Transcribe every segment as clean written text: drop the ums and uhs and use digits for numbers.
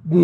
ॐ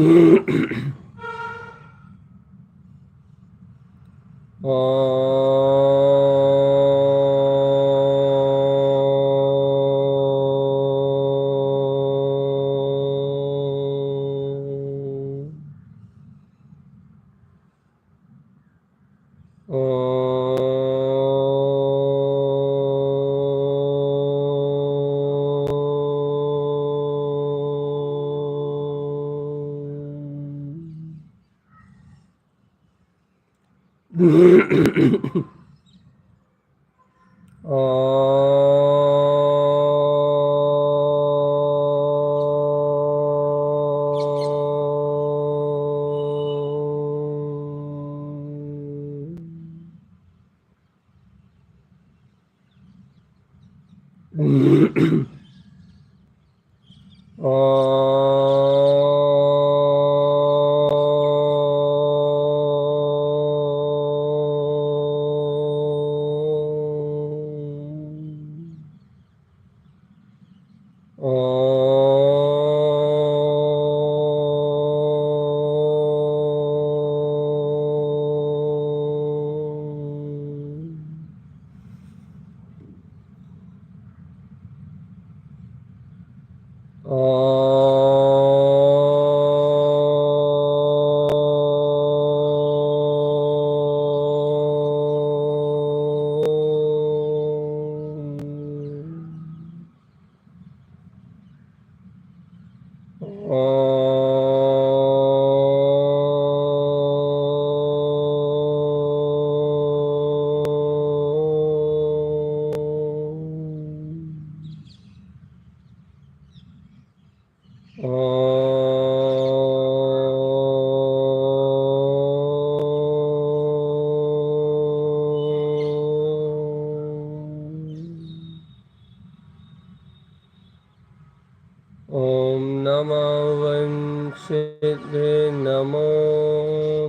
नमः वंशिते नमो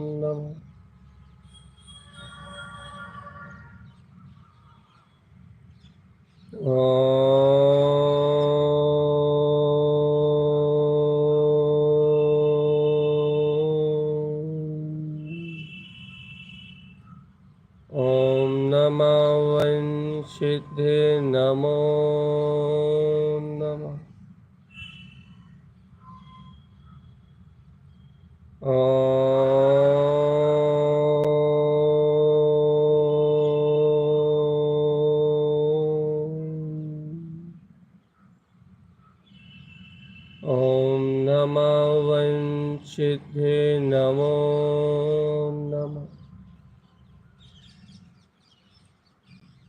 नमः। ॐ नमः वंशिते नमो नमः। ॐ नमः वंशिते नमो नमः।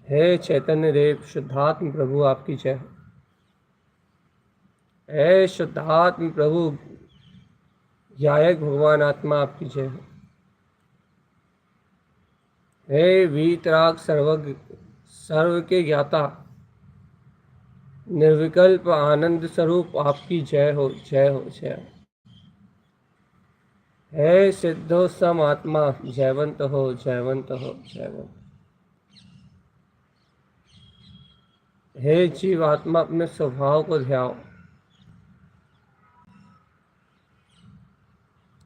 हे चैतन्य देव शुद्धात्म प्रभु आपकी जय हो। हे शुद्धात्म प्रभु ज्ञायक भगवान आत्मा आपकी जय हो। हे वीतराग सर्वज्ञ सर्व के ज्ञाता निर्विकल्प आनंद स्वरूप आपकी जय हो जय हो जय हो। हे सिद्धो सम आत्मा जयवंत हो जयवंत हो जयवंत। हे जीवात्मा अपने स्वभाव को ध्याओ।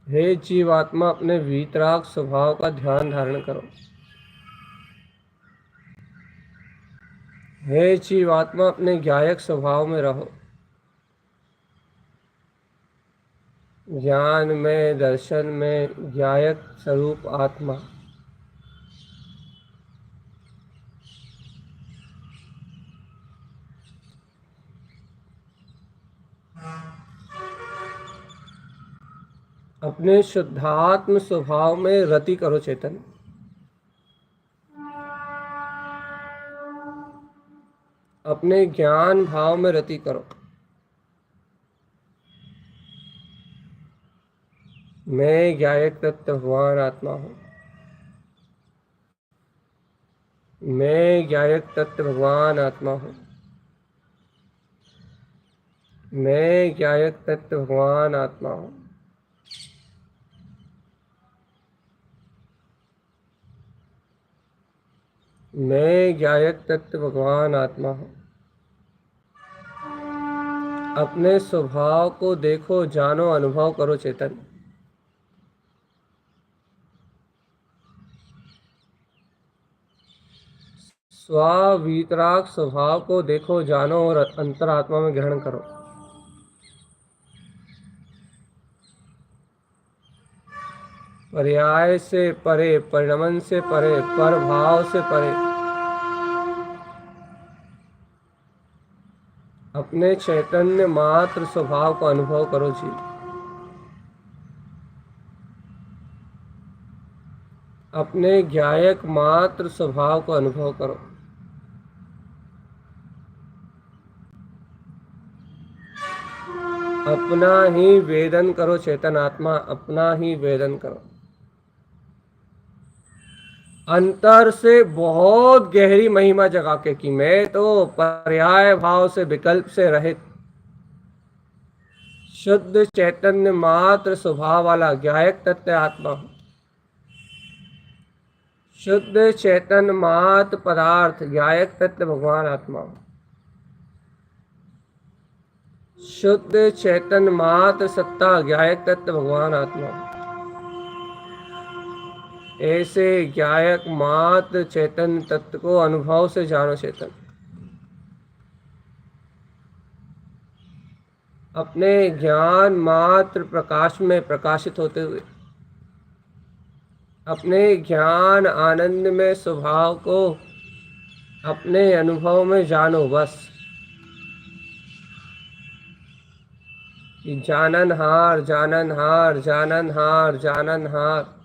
हे जीवात्मा अपने वीतराग स्वभाव का ध्यान धारण करो। हे जीवात्मा अपने ज्ञायक स्वभाव में रहो। ज्ञान में दर्शन में ज्ञायक स्वरूप आत्मा। अपने शुद्धात्म स्वभाव में रति करो चेतन। अपने ज्ञान भाव में रति करो। मैं ज्ञायक तत्व भगवान आत्मा हूँ। मैं ज्ञायक तत्व भगवान आत्मा हूँ। मैं ज्ञायक तत्व भगवान आत्मा हूँ। मैं ज्ञायक तत्व भगवान आत्मा हूँ। अपने स्वभाव को देखो, जानो, अनुभव करो चेतन। स्वावीतराग स्वभाव को देखो, जानो और अंतरात्मा में ग्रहण करो। पर्याय से परे, परिणमन से परे, पर भाव से परे अपने चैतन्य मात्र स्वभाव को अनुभव करो जी। अपने ज्ञायक मात्र स्वभाव को अनुभव करो। अपना ही वेदन करो चेतन आत्मा, अपना ही वेदन करो। अंतर से बहुत गहरी महिमा जगा के कि मैं तो पर्याय भाव से, विकल्प से रहित शुद्ध चैतन्य मात्र स्वभाव वाला ज्ञायक तत्व आत्मा हूं। शुद्ध चैतन्य मात्र पदार्थ ज्ञायक तत्व भगवान आत्मा हूं। शुद्ध चैतन्य मात्र सत्ता ज्ञायक तत्व भगवान आत्मा हूं। ऐसे ज्ञायक मात्र चैतन्य तत्व को अनुभव से जानो चेतन। अपने ज्ञान मात्र प्रकाश में प्रकाशित होते हुए अपने ज्ञान आनंद में स्वभाव को अपने अनुभव में जानो बस। कि जाननहार जाननहार जाननहार जाननहार,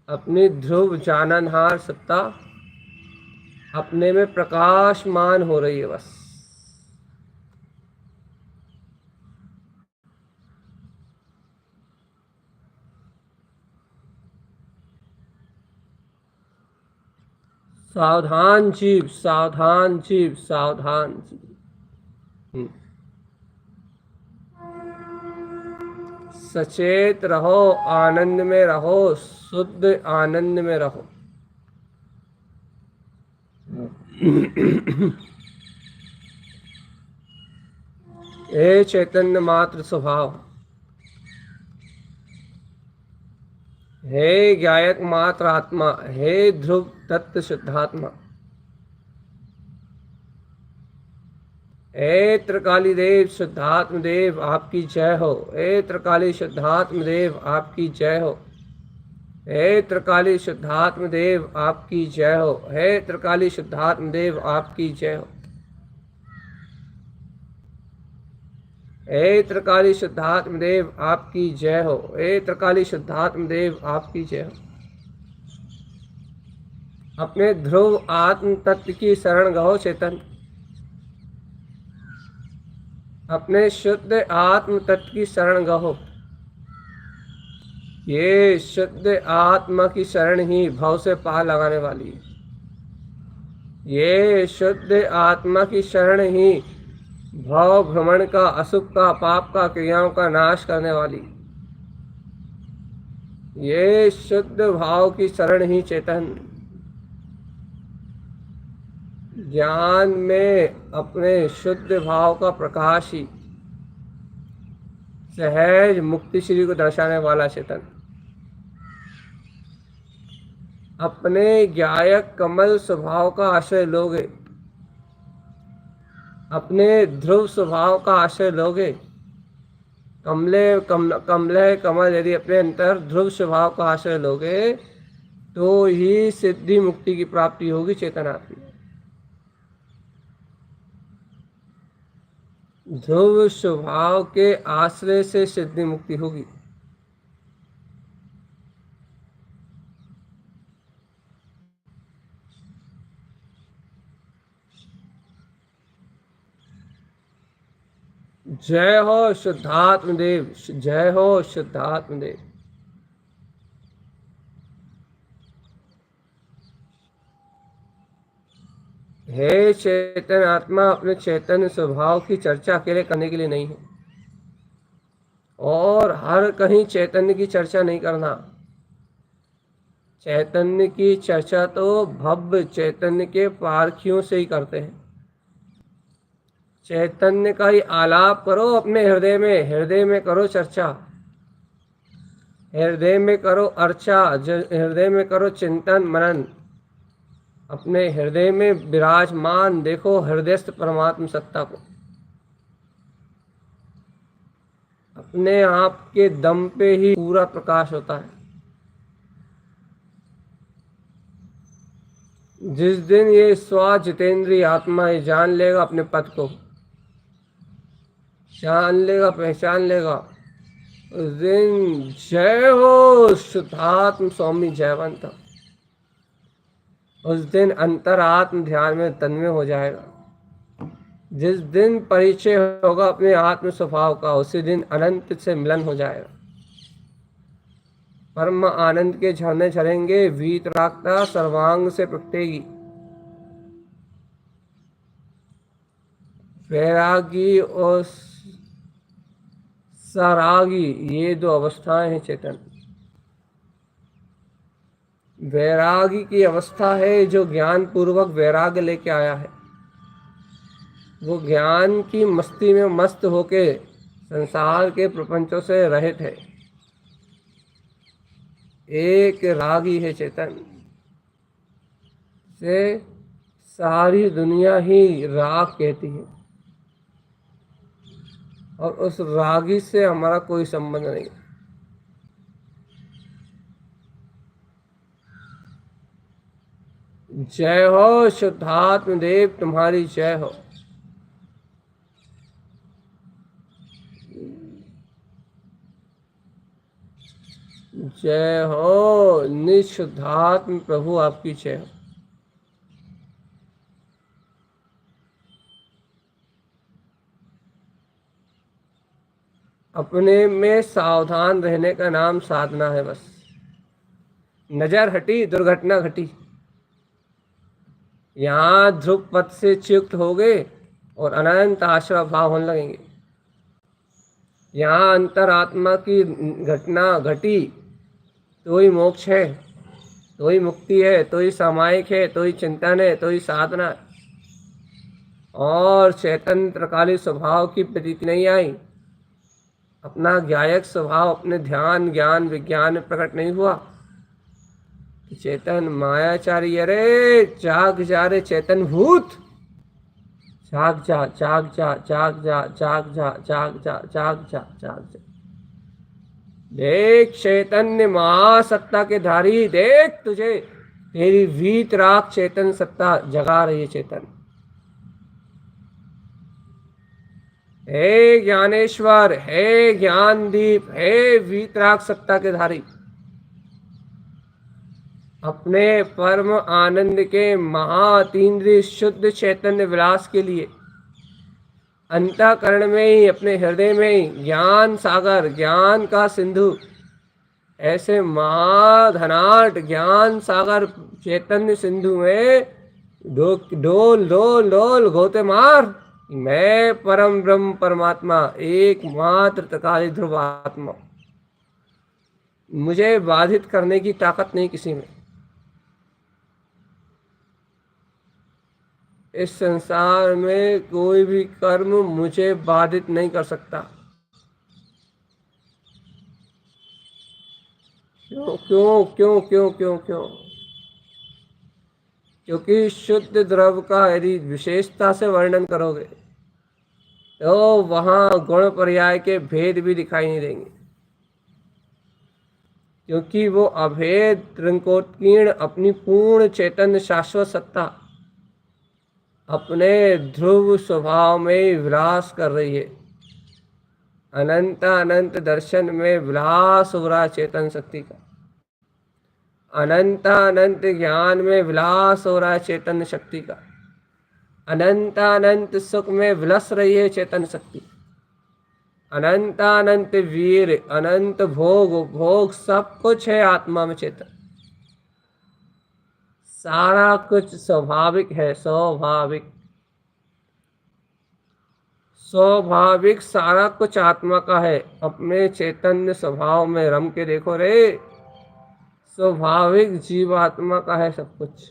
अपनी ध्रुव जाननहार सत्ता अपने में प्रकाशमान हो रही है बस। सावधान जीव, सावधान जीव, सावधान जीव। सचेत रहो, आनंद में रहो, शुद्ध आनंद में रहो। हे चैतन्य मात्र स्वभाव, हे ज्ञायक मात्र आत्मा, हे ध्रुव तत्व शुद्धात्मा, हे त्रिकाली देव शुद्धात्म देव आपकी जय हो। हे त्रिकाली शुद्धात्म देव आपकी जय हो। हे त्रिकाली शुद्धात्म देव आपकी जय हो। हे त्रिकाली शुद्धात्म देव आपकी जय हो। हे त्रिकाली शुद्धात्म देव आपकी जय हो। हे त्रिकाली शुद्धात्म देव आपकी जय हो। अपने ध्रुव आत्म तत्व की शरण गहो चेतन। अपने शुद्ध आत्म तत्व की शरण गहो। ये शुद्ध आत्मा की शरण ही भव से पार लगाने वाली है। ये शुद्ध आत्मा की शरण ही भव भ्रमण का, अशुभ का, पाप का, क्रियाओं का नाश करने वाली। ये शुद्ध भाव की शरण ही चेतन ज्ञान में अपने शुद्ध भाव का प्रकाश ही सहज मुक्ति श्री को दर्शाने वाला चेतन अपने ज्ञायक कमल स्वभाव का आश्रय लोगे, अपने ध्रुव स्वभाव का आश्रय लोगे। कमले कमल यदि अपने अंतर ध्रुव स्वभाव का आश्रय लोगे तो ही सिद्धि मुक्ति की प्राप्ति होगी चेतन आत्मा। ध्रुव स्वभाव के आश्रय से सिद्धि मुक्ति होगी। जय हो शुद्धात्म देव, जय हो शुद्धात्म देव। हे चैतन्य आत्मा, अपने चैतन्य स्वभाव की चर्चा अकेले करने के लिए नहीं है और हर कहीं चैतन्य की चर्चा नहीं करना। चैतन्य की चर्चा तो भव्य चैतन्य के पारखियों से ही करते हैं। चैतन्य का ही आलाप करो अपने हृदय में करो चर्चा, हृदय में करो अर्चा, हृदय में करो चिंतन मनन, अपने हृदय में विराजमान देखो हृदयस्थ परमात्म सत्ता को। अपने आप के दम पे ही पूरा प्रकाश होता है। जिस दिन ये स्व जितेंद्रीय आत्मा ये जान लेगा, अपने पद को जान लेगा, पहचान लेगा, उस दिन जय हो शुद्धात्म स्वामी जयवंत। उस दिन अंतरात्म ध्यान में तन्मय हो जाएगा। जिस दिन परिचय होगा अपने आत्म स्वभाव का, उसी दिन अनंत से मिलन हो जाएगा। परम आनंद के झरने झरेंगे, वीतरागता सर्वांग से प्रगटेगी। वैरागी और सरागी ये दो अवस्थाएं हैं चेतन। वैरागी की अवस्था है जो ज्ञान पूर्वक वैराग्य लेके आया है। वो ज्ञान की मस्ती में मस्त होके संसार के प्रपंचों से रहित है। एक रागी है चेतन, से सारी दुनिया ही राग कहती है, और उस रागी से हमारा कोई संबंध नहीं। जय हो शुद्धात्म देव, तुम्हारी जय हो। जय हो निशुद्धात्म प्रभु, आपकी जय हो। अपने में सावधान रहने का नाम साधना है। बस नजर हटी, दुर्घटना घटी। यहाँ ध्रुव पथ से च्युत हो गए और अनंत आश्रय भाव होने लगेंगे। यहाँ अंतरात्मा की घटना घटी तो ही मोक्ष है, तो ही मुक्ति है, तो ही सामायिक है, तो ही चिंतन है, तो ही साधना है। और चैतन्य काली स्वभाव की प्रतीति नहीं आई, अपना ज्ञायक स्वभाव अपने ध्यान ज्ञान विज्ञान में प्रकट नहीं हुआ। चेतन मायाचारी, अरे जाग जा रे चेतन भूत, जाग जा जाग जा जाग जा जाग जा जाग जा जाग जा जाग जा। देख चैतन्य महासत्ता के धारी, देख तुझे तेरी वीतराग चेतन सत्ता जगा रही है। चेतन हे ज्ञानेश्वर, हे ज्ञानदीप, हे वीतराग सत्ता के धारी, अपने परम आनंद के महाअतीन्द्रिय शुद्ध चैतन्य विलास के लिए अंतःकरण में ही, अपने हृदय में ही ज्ञान सागर, ज्ञान का सिंधु, ऐसे महाधनाट ज्ञान सागर चैतन्य सिंधु में डोल डोल डोल गोते मार। मैं परम ब्रह्म परमात्मा, एकमात्र त्रिकाली ध्रुव आत्मा, मुझे बाधित करने की ताकत नहीं किसी में। इस संसार में कोई भी कर्म मुझे बाधित नहीं कर सकता। क्यों क्यों क्यों क्यों क्यों क्यों? क्योंकि शुद्ध द्रव का यदि विशेषता से वर्णन करोगे तो वहाँ गुण पर्याय के भेद भी दिखाई नहीं देंगे, क्योंकि वो अभेद त्रिकोटीर्ण अपनी पूर्ण चैतन्य शाश्वत सत्ता अपने ध्रुव स्वभाव में विलास कर रही है। अनंत अनंत दर्शन में विलास हो रहा चेतन शक्ति का, अनंत अनंत ज्ञान में विलास हो रहा है चेतन शक्ति का, अनंत अनंत सुख में विलस रही है चेतन शक्ति, अनंत अनंत वीर, अनंत भोग, भोग सब कुछ है आत्मा में चेतन। सारा कुछ स्वाभाविक है, स्वाभाविक स्वाभाविक सारा कुछ आत्मा का है। अपने चैतन्य स्वभाव में रम के देखो रे, स्वाभाविक जीवात्मा का है सब कुछ।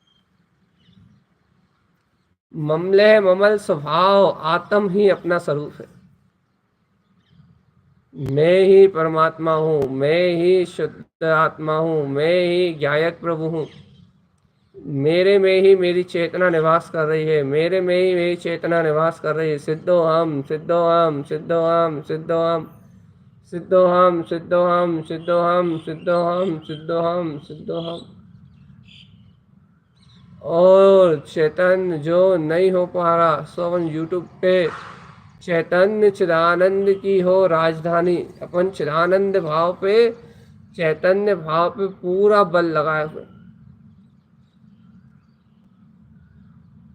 ममले ममल स्वभाव आत्म ही अपना स्वरूप है। मैं ही परमात्मा हूँ, मैं ही शुद्ध आत्मा हूँ, मैं ही ज्ञायक प्रभु हूँ। मेरे में ही मेरी चेतना निवास कर रही है, मेरे में ही मेरी चेतना निवास कर रही है। सिद्धोहम सिद्धोहम सिद्धोहम सिद्धोहम सिद्धोहम सिद्धोहम सिद्धोहम सिद्धोहम सिद्धोहम सिद्धोहम। और चैतन्य जो नहीं हो पा रहा सो अपन यूट्यूब पे चैतन्य चिदानंद की हो राजधानी, अपन चिदानंद भाव पे, चैतन्य भाव पे पूरा बल लगाए हुए।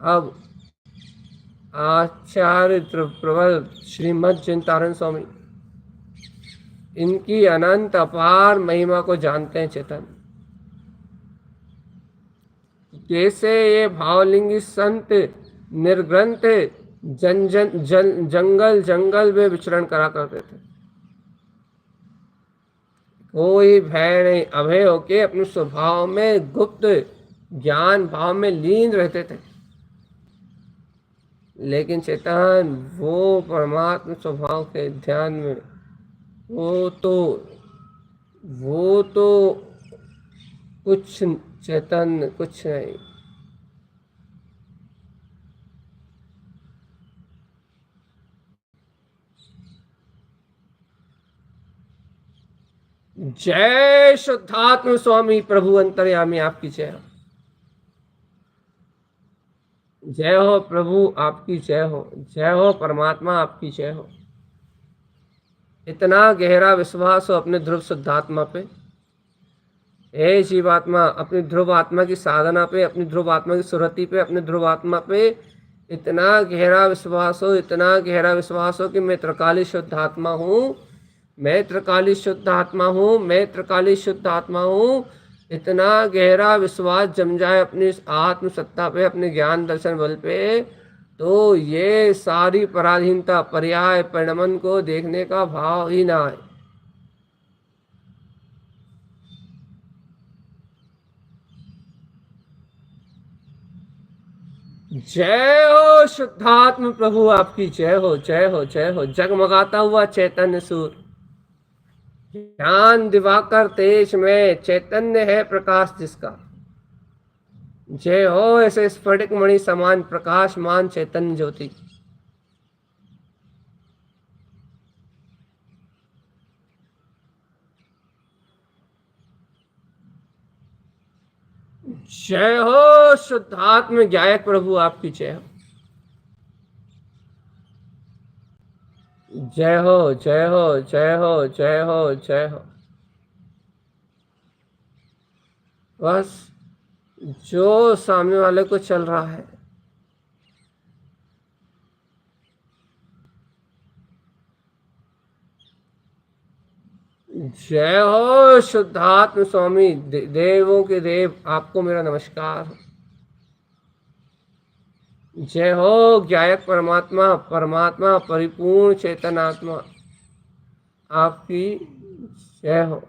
अब आचार्य प्रबल श्रीमद चिंतारण स्वामी इनकी अनंत अपार महिमा को जानते हैं। चेतन कैसे ये भावलिंगी संत निर्ग्रंथ जंगल जंगल में विचरण करा करते थे। कोई भय नहीं, अभय होके अपने स्वभाव में गुप्त ज्ञान भाव में लीन रहते थे। लेकिन चेतन वो परमात्मा स्वभाव के ध्यान में वो तो कुछ चेतन कुछ नहीं। जय शुद्धात्म स्वामी प्रभु अंतर्यामी आपकी जय हो। जय हो प्रभु आपकी जय हो, जय हो परमात्मा आपकी जय हो। इतना गहरा विश्वास हो अपने ध्रुव शुद्धात्मा पे। हे जीवात्मा अपनी ध्रुव आत्मा की साधना पे, अपनी ध्रुव आत्मा की सुरति पे, अपने ध्रुव आत्मा पे इतना गहरा विश्वास हो, इतना गहरा विश्वास हो कि मैं त्रिकाली शुद्ध आत्मा हूँ, मैं त्रिकाली शुद्ध आत्मा हूँ, मैं त्रिकाली शुद्ध आत्मा हूँ। इतना गहरा विश्वास जम जाए अपनी आत्म सत्ता पे, अपने ज्ञान दर्शन बल पे, तो ये सारी पराधीनता पर्याय परिणमन को देखने का भाव ही ना आए। जय हो शुद्धात्म प्रभु आपकी जय हो, जय हो, जय हो। जगमगाता हुआ चैतन्य सूर, ज्ञान दिवाकर तेज में चैतन्य है प्रकाश जिसका। जय हो ऐसे स्फटिक मणि समान प्रकाशमान चैतन्य ज्योति। जय हो शुद्धात्म ज्ञायक प्रभु आपकी जय हो। जय हो, जय हो, जय हो, जय हो, जय हो। बस जो सामने वाले को चल रहा है, जय हो शुद्धात्म स्वामी देवों के देव आपको मेरा नमस्कार। जय हो ज्ञायक परमात्मा, परमात्मा परिपूर्ण चेतनात्मा आपकी जय हो।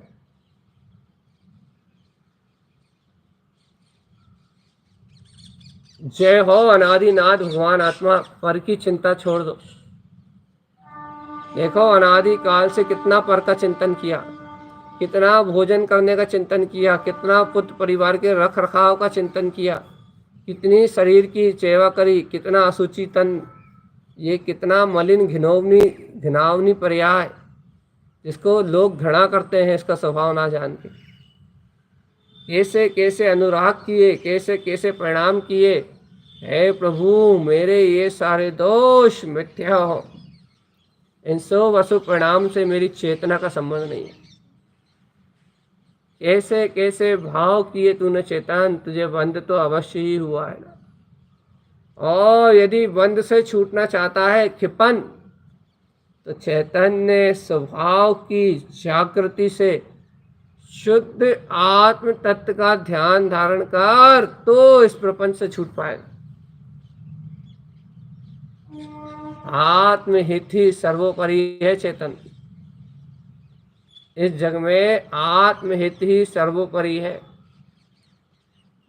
जय हो अनादिनाथ भगवान आत्मा, पर की चिंता छोड़ दो। देखो अनादि काल से कितना पर का चिंतन किया, कितना भोजन करने का चिंतन किया, कितना पुत्र परिवार के रख रखाव का चिंतन किया, कितनी शरीर की सेवा करी, कितना असुचि तन, ये कितना मलिन घिनौनी पर्याय जिसको लोग घृणा करते हैं इसका स्वभाव ना जान के। कैसे कैसे अनुराग किए, कैसे कैसे प्रणाम किए। हे प्रभु मेरे ये सारे दोष मिथ्या हो, इन सो वसु परिणाम से मेरी चेतना का संबंध नहीं है। कैसे कैसे भाव किए तूने चेतन, तुझे बंध तो अवश्य ही हुआ है ना। और यदि बंध से छूटना चाहता है क्षिपन, तो चैतन्य स्वभाव की जागृति से शुद्ध आत्म तत्व का ध्यान धारण कर, तो इस प्रपंच से छूट पाएगा। आत्महित ही सर्वोपरि है चेतन। इस जग में आत्महित ही सर्वोपरि है।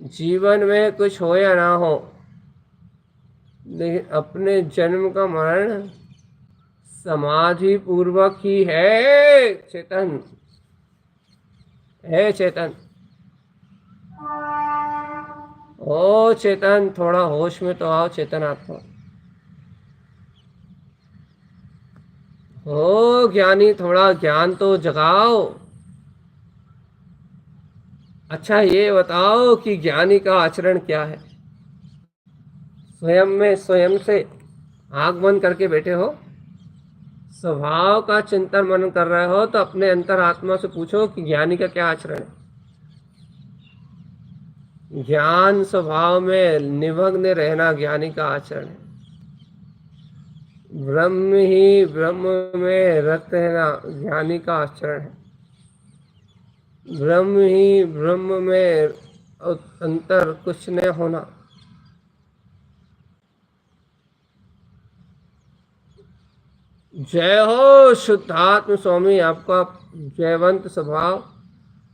जीवन में कुछ हो या ना हो, लेकिन अपने जन्म का मरण समाधि पूर्वक ही है। चेतन है, चेतन। ओ चेतन, थोड़ा होश में तो आओ चेतन आत्मा। ओ ज्ञानी, थोड़ा ज्ञान तो जगाओ। अच्छा ये बताओ कि ज्ञानी का आचरण क्या है? स्वयं में स्वयं से आंख बंद करके बैठे हो, स्वभाव का चिंतन मनन कर रहे हो, तो अपने अंतर आत्मा से पूछो कि ज्ञानी का क्या आचरण है। ज्ञान स्वभाव में निमग्न रहना ज्ञानी का आचरण है। ब्रह्म ही ब्रह्म में रत रहना ज्ञानी का आचरण है। ब्रह्म ही ब्रह्म में अंतर कुछ न होना। जय हो शुद्धात्म स्वामी, आपका जयवंत स्वभाव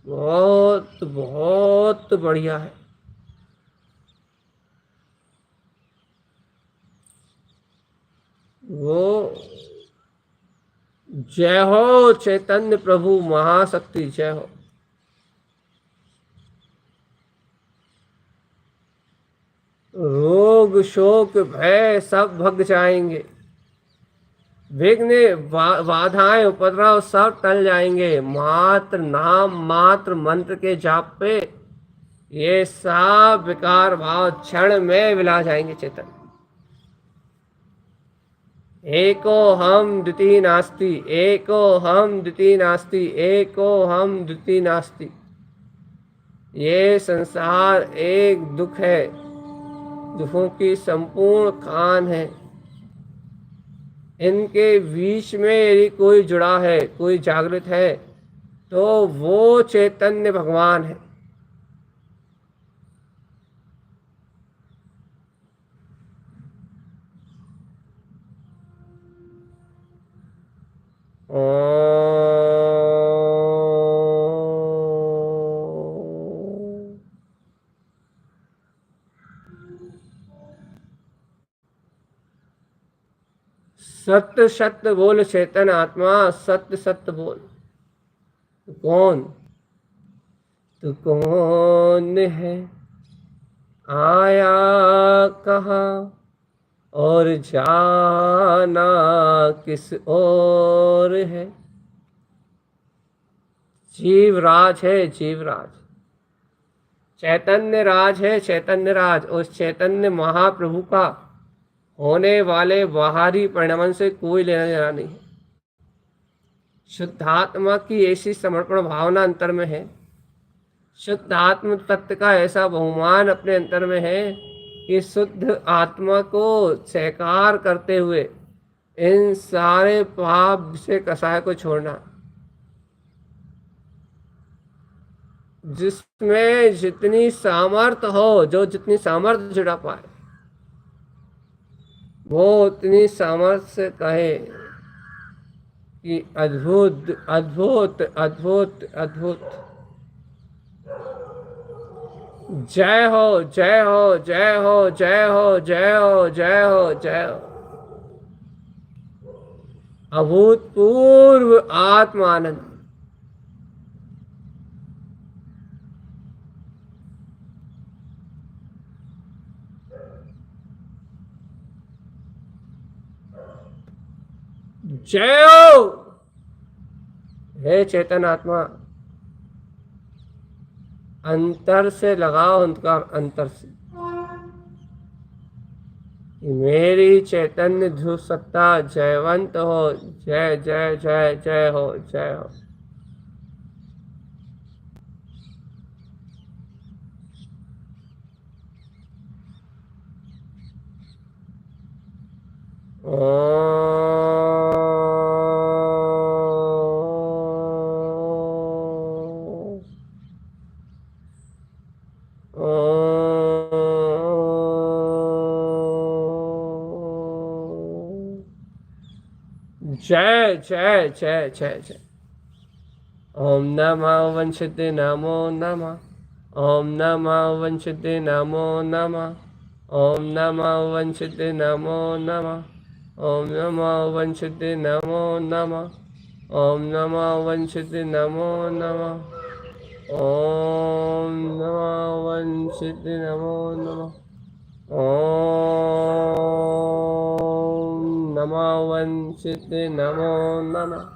बहुत बहुत बढ़िया है। वो जय हो चैतन्य प्रभु महाशक्ति, जय हो। रोग शोक भय सब भग जाएंगे। विघ्न बाधाएं उपद्रव सब टल जाएंगे। मात्र नाम मात्र मंत्र के जाप पे ये सब विकार भाव क्षण में विला जाएंगे। चेतन एको हम द्वितीय नास्ति, एको हम द्वितीय नास्ति, एको हम द्वितीय नास्ति। ये संसार एक दुख है, दुखों की संपूर्ण खान है। इनके बीच में यदि कोई जुड़ा है, कोई जागृत है, तो वो चैतन्य भगवान है। सत्य सत्य बोल चेतन आत्मा, सत्य सत्य बोल। तू कौन, तू कौन है, आया कहाँ और जाना किस ओर है। जीवराज है, जीवराज। चैतन्य राज है, चैतन्य राज। उस चैतन्य महाप्रभु का होने वाले बाहरी परिणमन से कोई लेना देना नहीं है। शुद्धात्मा की ऐसी समर्पण भावना अंतर में है, शुद्ध आत्म तत्व का ऐसा बहुमान अपने अंतर में है कि शुद्ध आत्मा को स्वीकार करते हुए इन सारे पाप से कसाय को छोड़ना। जिसमें जितनी सामर्थ हो, जो जितनी सामर्थ जुड़ा पाए, वो उतनी सामर्थ्य से कहे कि अद्भुत अद्भुत अद्भुत अद्भुत। जय हो जय हो जय हो जय हो जय हो जय हो जय हो। अभूतपूर्व आत्मानंद। जय हो हे चेतन आत्मा। अंतर से लगाओ, उनका अंतर से। मेरी चैतन्य ध्रुव सत्ता जयवंत हो। जय जय जय जय हो, जय हो। जय जय जय जय जय। ओम नमः वंशते नमो नमः। ओम नमः वंशते नमो नमः। ओम नमः वंशित नमो नमः। ओम नमः वंशित नमो नमः। ओम नमः वंशित नमो नमः। ओम नमः वंशित नमो नमः। ओम नमः वंशित नमो नमः।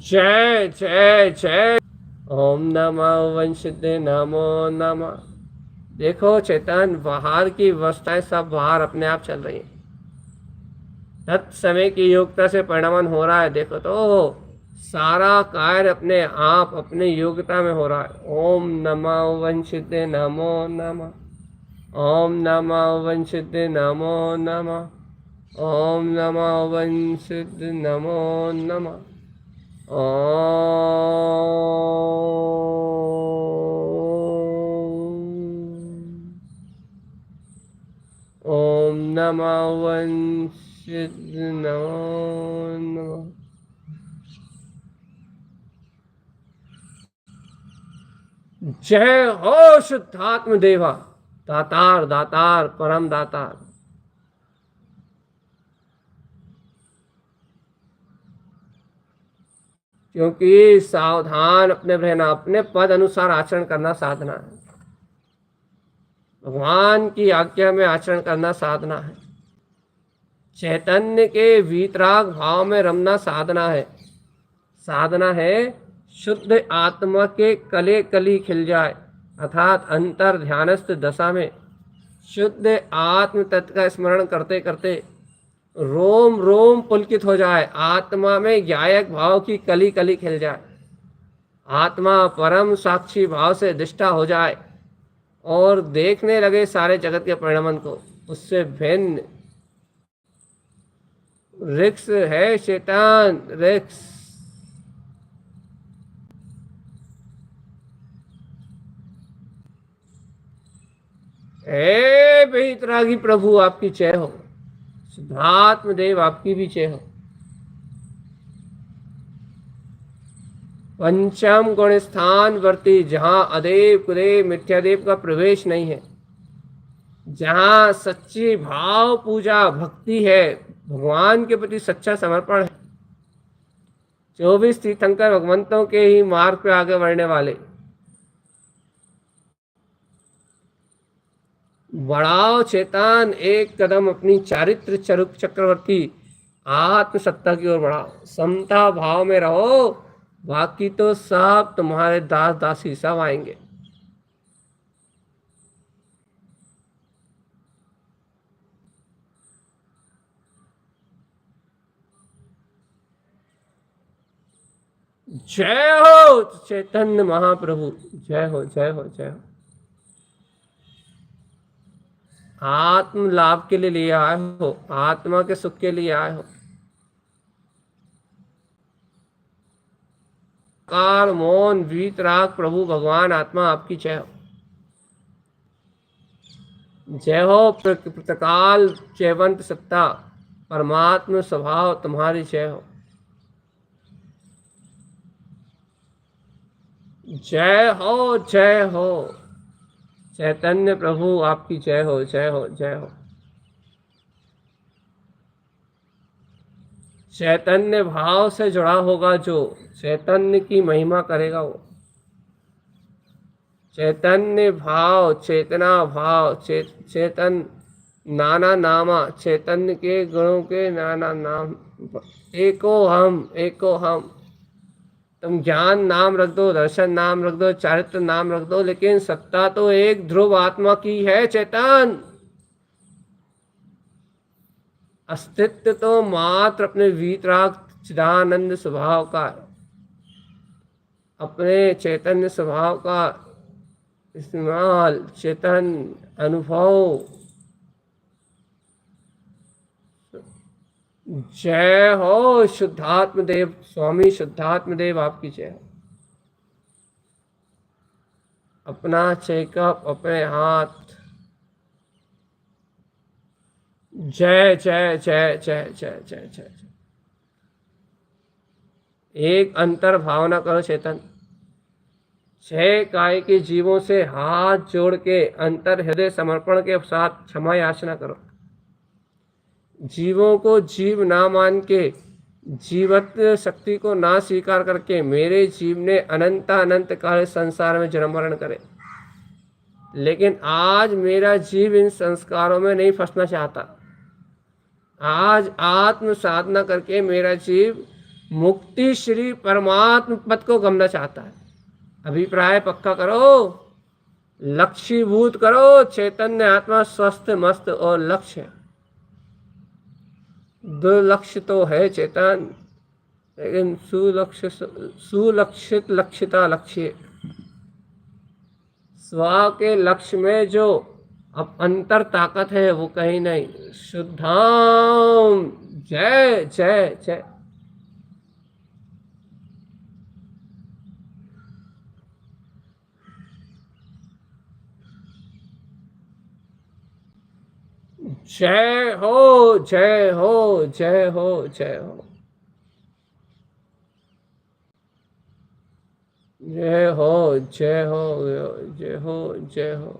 जय जय जय। ओम नमः वंशित नमो नमः। देखो चेतन, बाहर की अवस्थाएं सब बाहर अपने आप चल रही हैं। तत्समय की योग्यता से परिणमन हो रहा है। देखो तो सारा कार्य अपने आप अपने योग्यता में हो रहा है। ओम नमः वंशित नमो नमः। ओम नमः वंशित नमो नमः। ओम नमः वंशित नमो नमः। ओम नमः वंशित नमो नमः। जय हो शुद्धात्म देवा, दातार दातार परम दातार। क्योंकि सावधान अपने रहना, अपने पद अनुसार आचरण करना साधना है। भगवान की आज्ञा में आचरण करना साधना है। चैतन्य के वीतराग भाव में रमना साधना है। साधना है शुद्ध आत्मा के कले कली खिल जाए, अर्थात अंतर ध्यानस्थ दशा में शुद्ध आत्म तत्व का स्मरण करते करते रोम रोम पुलकित हो जाए, आत्मा में ज्ञायक भाव की कली कली खिल जाए, आत्मा परम साक्षी भाव से दिष्टा हो जाए और देखने लगे सारे जगत के परिणमन को। उससे भिन्न रिक्स है शैतान, रिक्स। हे बेतरागी प्रभु, आपकी जय हो। शुद्धात्म देव, आपकी भी जय हो। पंचम गुण स्थान वर्ती, जहाँ अदेव कुदेव मिथ्यादेव का प्रवेश नहीं है, जहाँ सच्ची भाव पूजा भक्ति है, भगवान के प्रति सच्चा समर्पण है। 24 तीर्थंकर भगवंतों के ही मार्ग पे आगे बढ़ने वाले। बढ़ाओ चेतन एक कदम अपनी चारित्र चरुक चक्रवर्ती आत्मसत्ता की ओर बढ़ाओ। समता भाव में रहो, बाकी तो सब तुम्हारे दास दासी सब आएंगे। जय हो चैतन्य महाप्रभु, जय हो जय हो जय हो। आत्म लाभ के लिए आए हो, आत्मा के सुख के लिए आए हो। कार मौन वीतराग प्रभु भगवान आत्मा, आपकी जय हो। जय हो प्रकाल जयवंत सत्ता परमात्म स्वभाव, तुम्हारी जय हो। जय हो जय हो। चैतन्य प्रभु, आपकी जय हो जय हो जय हो। चैतन्य भाव से जुड़ा होगा जो चैतन्य की महिमा करेगा वो। चैतन्य भाव, चेतना भाव, चेतन नाना नामा, चैतन्य के गुणों के नाना नाम। एको हम एको हम। तुम ज्ञान नाम रख दो, दर्शन नाम रख दो, चारित्र नाम रख दो, लेकिन सत्ता तो एक ध्रुव आत्मा की है चेतन। अस्तित्व तो मात्र अपने वीतराग चिदानंद स्वभाव का है, अपने चैतन्य स्वभाव का इस्तेमाल, चेतन अनुभव। जय हो शुद्धात्म देव, स्वामी शुद्धात्म देव, आपकी जय हो। अपना चेकअप अपने हाथ। जय जय जय जय जय जय जय। एक अंतर भावना करो चेतन। 6 काय के जीवों से हाथ जोड़ के अंतर हृदय समर्पण के साथ क्षमा याचना करो। जीवों को जीव ना मान के, जीवत शक्ति को ना स्वीकार करके मेरे जीव ने अनंत अनंत काल संसार में जन्म मरण करे, लेकिन आज मेरा जीव इन संस्कारों में नहीं फंसना चाहता। आज आत्म साधना करके मेरा जीव मुक्ति श्री परमात्म पद को गमना चाहता है। अभिप्राय पक्का करो, लक्ष्यभूत करो। चैतन्य आत्मा स्वस्थ मस्त और लक्ष्य, दुर्लक्ष्य तो है चेतन, लेकिन सुलक्षित लक्षिता लक्ष्य। स्व के लक्ष्य में जो अब अंतर ताकत है वो कहीं नहीं। शुद्धाम। जय जय जय। जय हो जय हो जय हो जय हो जय हो जय हो जय हो जय हो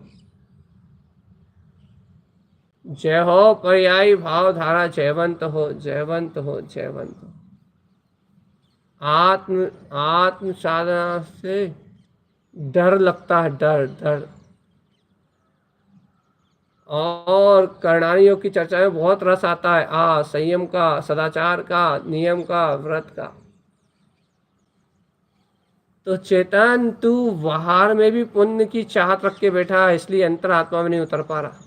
जय हो। पर्यायी भाव धारा जयवंत हो जयवंत हो जयवंत हो। आत्म आत्म साधना से डर लगता है, डर डर। और करणानियों की चर्चा में बहुत रस आता है। संयम का, सदाचार का, नियम का, व्रत का। तो चेतन तू बाहर में भी पुण्य की चाहत रख के बैठा है, इसलिए अंतरात्मा में नहीं उतर पा रहा।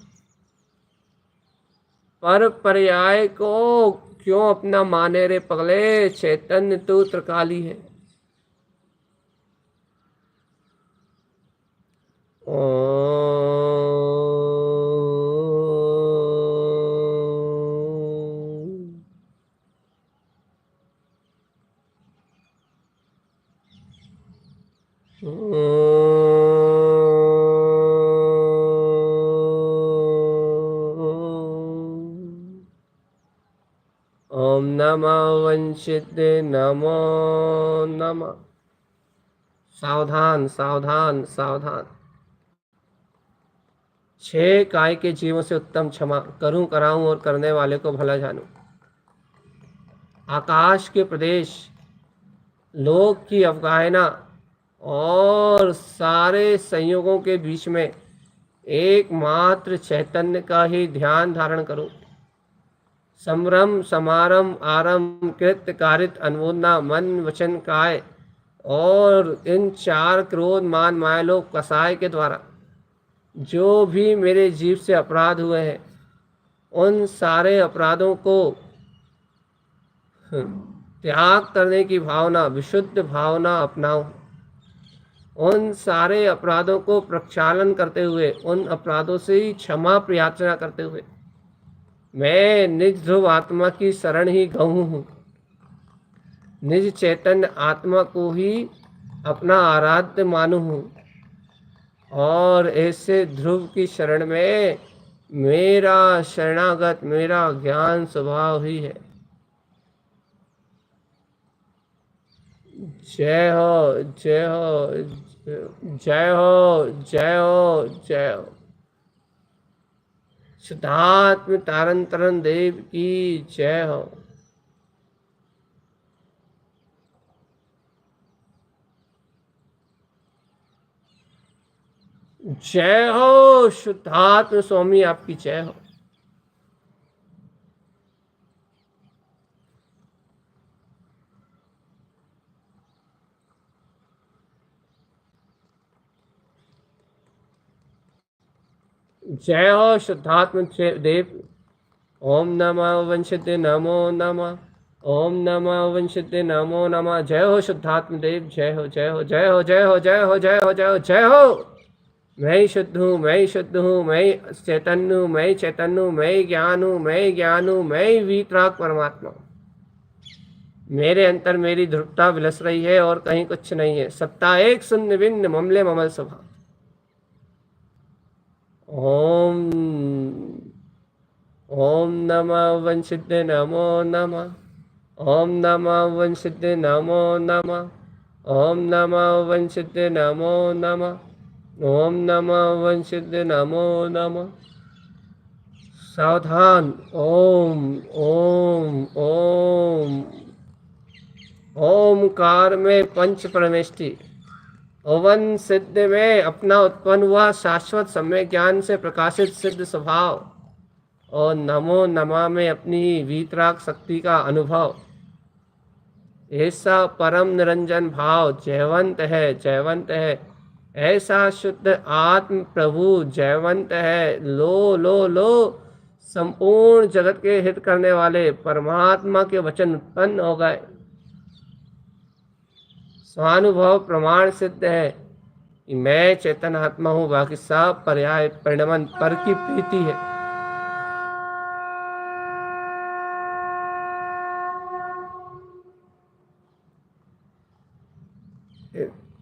पर पर्याय को क्यों अपना माने रे पगले। चैतन्य तू त्रिकाली है। ओम नमः वंशित नमो नमः। सावधान सावधान सावधान। 6 काय के जीवों से उत्तम क्षमा करूं कराऊं और करने वाले को भला जानूं। आकाश के प्रदेश, लोक की अवगाहना और सारे संयोगों के बीच में एकमात्र चैतन्य का ही ध्यान धारण करूं। संभ्रम समारंभ आरंभ कृत कारित अनुमोदना मन वचन काय और इन 4 क्रोध मान माया लोभ कसाय के द्वारा जो भी मेरे जीव से अपराध हुए हैं, उन सारे अपराधों को त्याग करने की भावना, विशुद्ध भावना अपनाऊं। उन सारे अपराधों को प्रक्षालन करते हुए, उन अपराधों से ही क्षमा प्रार्थना करते हुए मैं निज ध्रुव आत्मा की शरण ही गहूँ हूँ। निज चैतन्य आत्मा को ही अपना आराध्य मानू हूँ और ऐसे ध्रुव की शरण में मेरा शरणागत, मेरा ज्ञान स्वभाव ही है। जय हो जय हो जय हो जय हो जय हो। शुद्धात्म तारण तरण देव की जय हो। जय हो शुद्धात्म स्वामी, आपकी जय हो। जय हो शुद्धात्म देव। ओम नमः वंशित नमो नमः। ओम नमः वंशित नमो नमः। जय हो शुद्धात्म देव। जय हो जय हो जय हो जय हो जय हो जय हो जय हो जय हो। मैं ही शुद्ध हूँ, मैं ही शुद्ध हूँ, मैं ही चैतन्य हूँ, मैं ही चैतन्य हूँ, मैं ही ज्ञान हूँ, मैं ही ज्ञान हूँ, मैं ही वीतराग परमात्मा। मेरे अंतर मेरी ध्रुवता विलस रही है और कहीं कुछ नहीं है। सत्ता एक शून्य भिन्न ममले ममल स्वभाव। ओम ओम नमः वंशिते नमो नमः। ओम नमः वंशिते नमो नमः। ओम नमः वंशिते नमो नमः। ओम नमः वंशिते नमो नमः। सावधान। ओम ओम ओम। ओमकार में पंच परमेष्टि, ओवन सिद्ध में अपना उत्पन्न हुआ शाश्वत सम्यक ज्ञान से प्रकाशित सिद्ध स्वभाव, और नमो नमा में अपनी वीतराग शक्ति का अनुभव। ऐसा परम निरंजन भाव जयवंत है, जयवंत है। ऐसा शुद्ध आत्म प्रभु जयवंत है। लो लो लो, संपूर्ण जगत के हित करने वाले परमात्मा के वचन उत्पन्न हो गए। स्वानुभव प्रमाण सिद्ध है कि मैं चेतन आत्मा हूँ, बाकी सब पर्याय परिणमन पर की प्रीति है।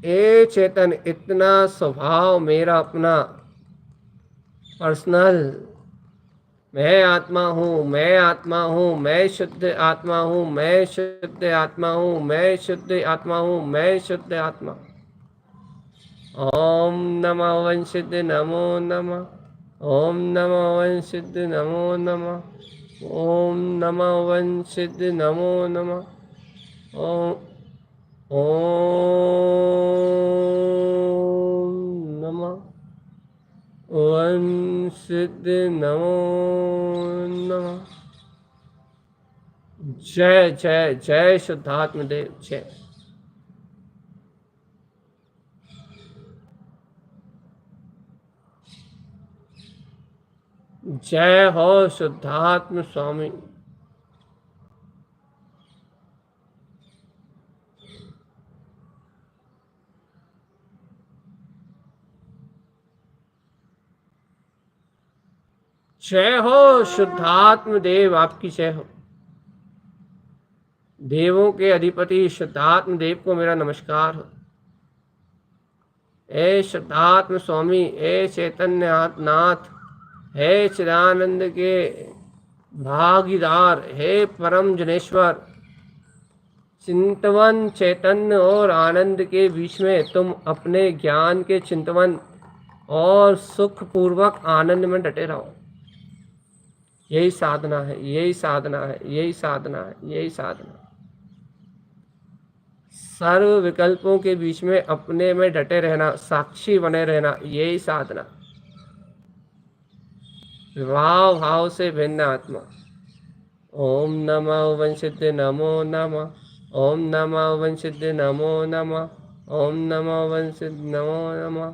ए चेतन, इतना स्वभाव मेरा अपना पर्सनल, मैं आत्मा हूँ, मैं आत्मा हूँ, मैं शुद्ध आत्मा हूँ, मैं शुद्ध आत्मा हूँ, मैं शुद्ध आत्मा हूँ, मैं शुद्ध आत्मा। ओम नमः वंशिद नमो नमः। ओम नमः वंशिद नमो नमः। ओम नमः वंशिद नमो नमः। ओम नमः वंशिद नमो नमः। जय जय जय शुद्धात्म देव जय। जय हो शुद्धात्म स्वामी। जय हो शुद्धात्म देव, आपकी जय हो। देवों के अधिपति शुद्धात्म देव को मेरा नमस्कार हो। हे शुद्धात्म स्वामी, हे चैतन्य नाथ, हे चिदानंद के भागीदार, हे परम जनेश्वर, चिंतवन चैतन्य और आनंद के बीच में तुम अपने ज्ञान के चिंतवन और सुख पूर्वक आनंद में डटे रहो। यही साधना है, यही साधना है, यही साधना है, यही साधना। सर्व विकल्पों के बीच में अपने में डटे रहना, साक्षी बने रहना, यही साधना। विभाव भाव से भिन्न आत्मा। ओम नमः वंशित नमो नमः। ओम नमः वंशित नमो नमः। ओम नमः वंशित नमो नमः।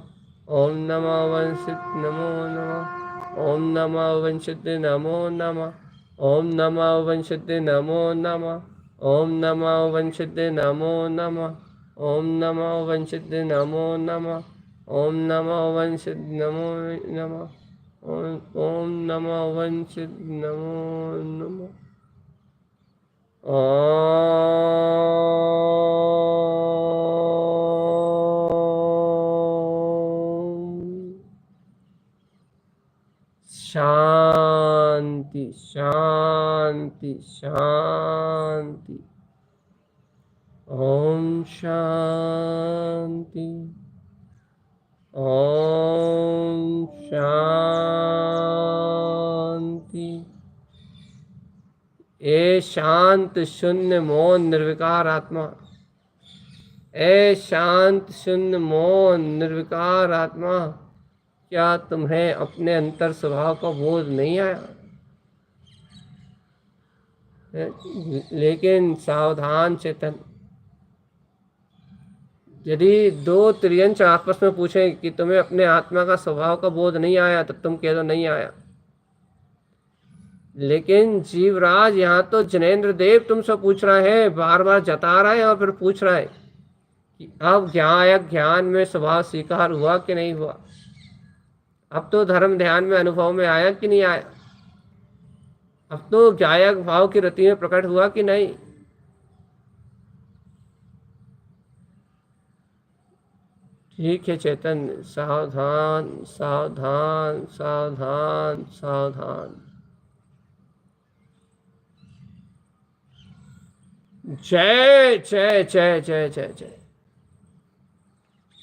ओम नमः वंशित नमो नमः। ओम नमः वंशित नमो नमः। ओम नमः वंशित नमो नमः। ओम नमः वंशित नमो नमः। ओम नमः वंशित नमो नमः। ओम नमः वंशित नमो नमः। ओम नमः वंशित नमो नमः। शांति शांति शांति। ओम शांति। ओम शांति। ए शांत शून्य मौन निर्विकार आत्मा, ए शांत शून्य मौन निर्विकार आत्मा, क्या तुम्हें अपने अंतर स्वभाव का बोध नहीं आया? लेकिन सावधान चेतन, यदि दो त्रियंश आपस में पूछें कि तुम्हें अपने आत्मा का स्वभाव का बोध नहीं आया, तो तुम कह दो नहीं आया। लेकिन जीवराज, यहाँ तो जनेन्द्र देव तुमसे पूछ रहे हैं, बार बार जता रहे हैं और फिर पूछ रहे हैं कि अब ज्ञान में स्वभाव स्वीकार हुआ कि नहीं हुआ। अब तो धर्म ध्यान में अनुभव में आया कि नहीं आया। अब तो ज्ञायक भाव की रति में प्रकट हुआ कि नहीं। ठीक है चैतन्य, सावधान सावधान सावधान सावधान। जय जय जय जय जय जय।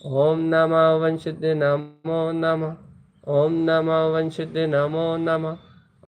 ओम नमः वंशदे नमो नमः। ओम नमः वंशदे नमो नमः।